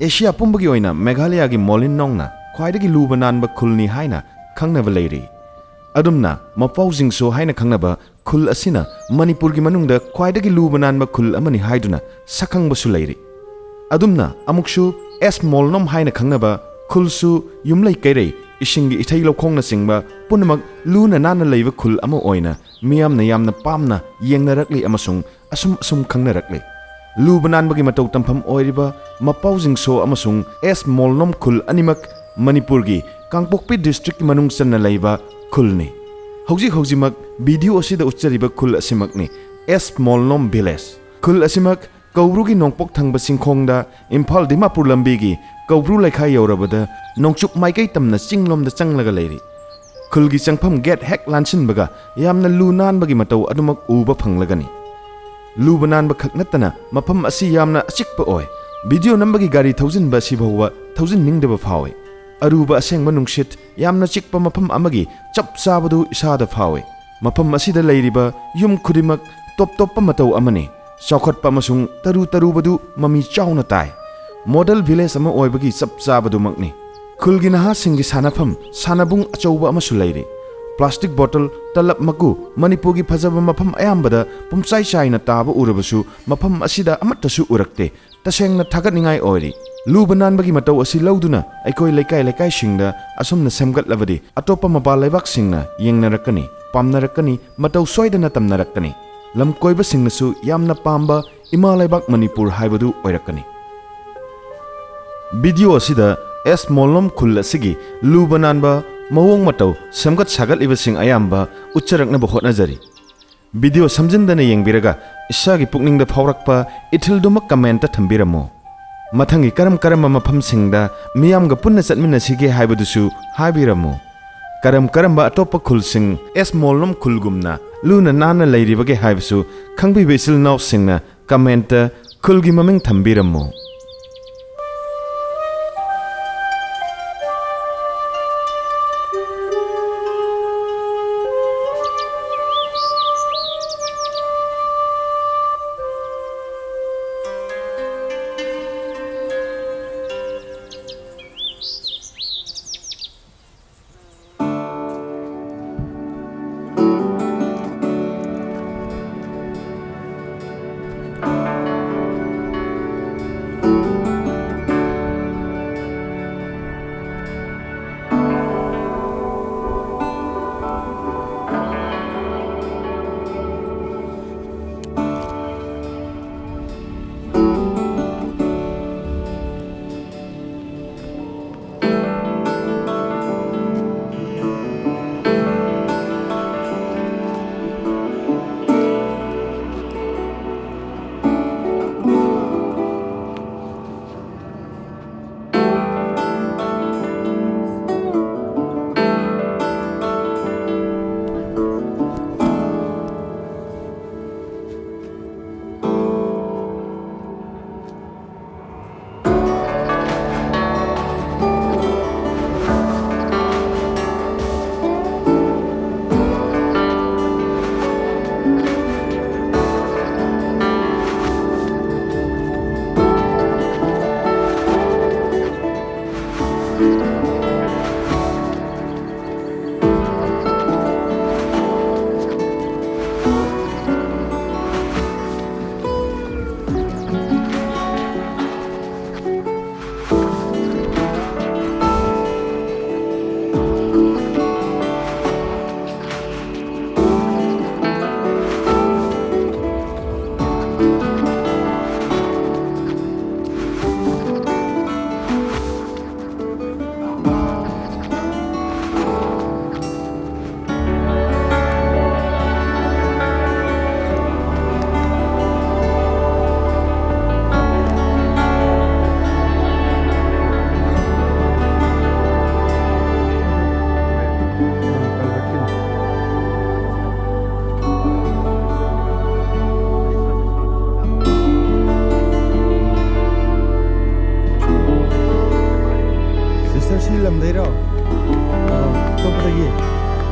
เอเชียปุ่มบกิโอยนะเมฆาลยากิมอลินนองนะควายดกิลูบนานบคุลนี่ให้นะขังนบเลยรีอดุมนะมาเฝ้าจิงโซให้นะขังนบคุลอสินะมณิปุรกิมนุงเดควายดกิลูบนานบคุลอมันนี่ให้ดูนะสักขังบสุเลยรีอดุมนะอามุกชูเอสมอลนอมให้นะขังนบคุลสูยุมเลยเกเรอิชิงกิอิทัยโลคงนะสิงบะปุ่นมักลูนะนานเลยบคุลอมโอยนะมียามนะยามนะปามนะเยียงนะรักลีอมาสงอสุมขังนะรักลีลูบนานบกิมาตูตัมพัมโอยริบะมาเป้าจิงโซอมาสงเอสมอลนอมคุลอันิมักมณิปุรกีกังปกปิดิสตริกมนุงสันนะเลยบะคุลนี่ฮกจิมักวิดีโอสิดาอุจจาริบะคุลอสิมักนี่เอสมอลนอมวิลเลจคุลอสิมักกาวรูกินองปกทังบะสิงคงดาอิมพัลดิมาปุรลัมบีกีกาวรูไลข่ายาวระบดานองจุกไมไกตัมนะจิงลมดะจังละกะเลยรีคุลกิจังพัมเกตแฮกลันชินบะกะยามนะลูนานบกิมาตูอดุมักอูบะพังละกะนี่ลูบนานบขักนัตนะมาพัมอสิยามนะชิกปะโอยวิดีโอนำบกิการีทาวซินบะสิบหัวทาวซินนิงเดบะฟาวอรูบะเซงมนุงชิดยามนะชิกปะมาพัมอามกิจับซาบดูอิชาดะฟาวมาพัมอสิดะเลยริบะยุมคุดิมักตบปะมาตูอามันนี่ชาวขดปะมาสุงตรูบดูมามีเจ้านะตายโมเดลวิลเลจมาโอยบกิจับซาบดูมักนี่คุลกินะฮะสิงกิสานะพัมสานะบุงอโจบะมาสุเลยรีพลาสติกบอตลตลับมักูมณิปุรกีพัจบมาพัมอายามบดาปุ่มไซชัยนะตาบอุรบสุมาพัมอสิดาอมัตตสุอุรักเตตะเชงนะทักนิงไงโอยรีลูบนานบกิมาตูอสิเลวดูนะไอคอยเลไกชิงดาอสมนะเซมกัดลวดีอโตปมาบาลไลบักสิงนะยังนรักนี่ปามนรักนี่มาตูซอยดนะตำนรักนี่ลำคอยบสิงนะสุยามนะปามบะอิมาไลบักมณิปุรไฮบดูโอยรักนี่วิดีโอสิดาเอสมอลลมคุลสิกิลูบนานบะมาวงมาตูสมกัดสักอิบสิงอายามบะอุจจาระนบขดนะจารีวิดีโอสมจินดานี่ยังบิรกะอิชากิปุกนิงดาพาวรักปะอิทิลดูมักคอมเมนต์ทำบิรโมมาทั้งอีกการมมาพัมสิงดามียามกับปุ่นนัดมินสิเกหายบดุสูหายบิรโมการมบะอตปะคุลสิงเอสมอลลมคุลกุมนะลูนันนานเลยริบะเกหายบสูขังบิเวสิลนอสิงนะคอมเมนต์คุลกิมามิงทำบิรโม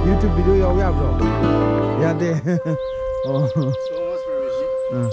YouTube video yaw bro. Ya de. Oh. So much for vision.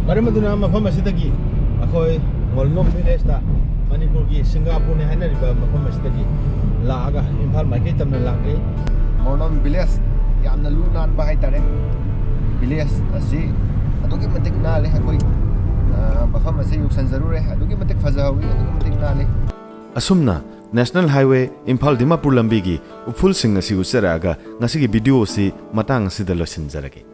ꯃꯔꯝ ꯑꯗꯨꯅ ꯃꯐꯝ ꯑꯁꯤꯗꯒꯤ ꯑꯩꯈꯣꯏ ꯃꯣꯜꯅꯣꯝ ꯚꯤꯂꯦꯖꯇ ꯃꯅꯤꯄꯨꯔꯒꯤ ꯁꯤꯡꯒꯥꯄꯨꯔꯅꯤ ꯍꯥꯏꯅꯔꯤꯕ ꯃꯐꯝ ꯑꯁꯤꯗꯒꯤ ꯂꯥꯛꯑꯒ ꯏꯝꯐꯥꯜ ꯃꯥꯏꯀꯩ ꯇꯝꯅ ꯂꯥꯛꯂꯤ Molnom Village ꯌꯥꯝꯅ ꯂꯨ ꯅꯥꯟꯕ ꯍꯥꯏꯇꯥꯔꯦ ꯚꯤꯂꯦꯖ ꯑꯁꯤ ꯑꯗꯨꯛꯀꯤ ꯃꯇꯤꯛ ꯅꯥꯜꯂꯤ ꯑꯩꯈꯣꯏ ꯃꯐꯝ ꯑꯁꯤ ꯌꯧꯁꯟꯖꯔꯨꯔꯦ ꯑꯗꯨꯛꯀꯤ ꯃꯇꯤꯛ ꯐꯖꯍꯧꯋꯤ ꯑꯗꯨꯛꯀꯤ ꯃꯇꯤꯛ ꯅꯥꯜꯂꯤ ꯑꯁꯨꯝꯅ ꯅꯦꯁꯅꯦꯜ ꯍꯥꯏꯋꯦ ꯏꯝꯐꯥꯜ ꯗꯤꯃꯥꯄꯨꯔ ꯂꯝꯕꯤꯒꯤ ꯎꯐꯨꯜꯁꯤꯡ ꯑꯁꯤ ꯎꯠꯆꯔꯛꯑꯒ ꯉꯁꯤꯒꯤ ꯚꯤꯗꯤꯑꯣ ꯑꯁꯤ ꯃꯇꯥꯡ ꯑꯁꯤꯗ ꯂꯣꯏꯁꯤꯟꯖꯔꯒꯦ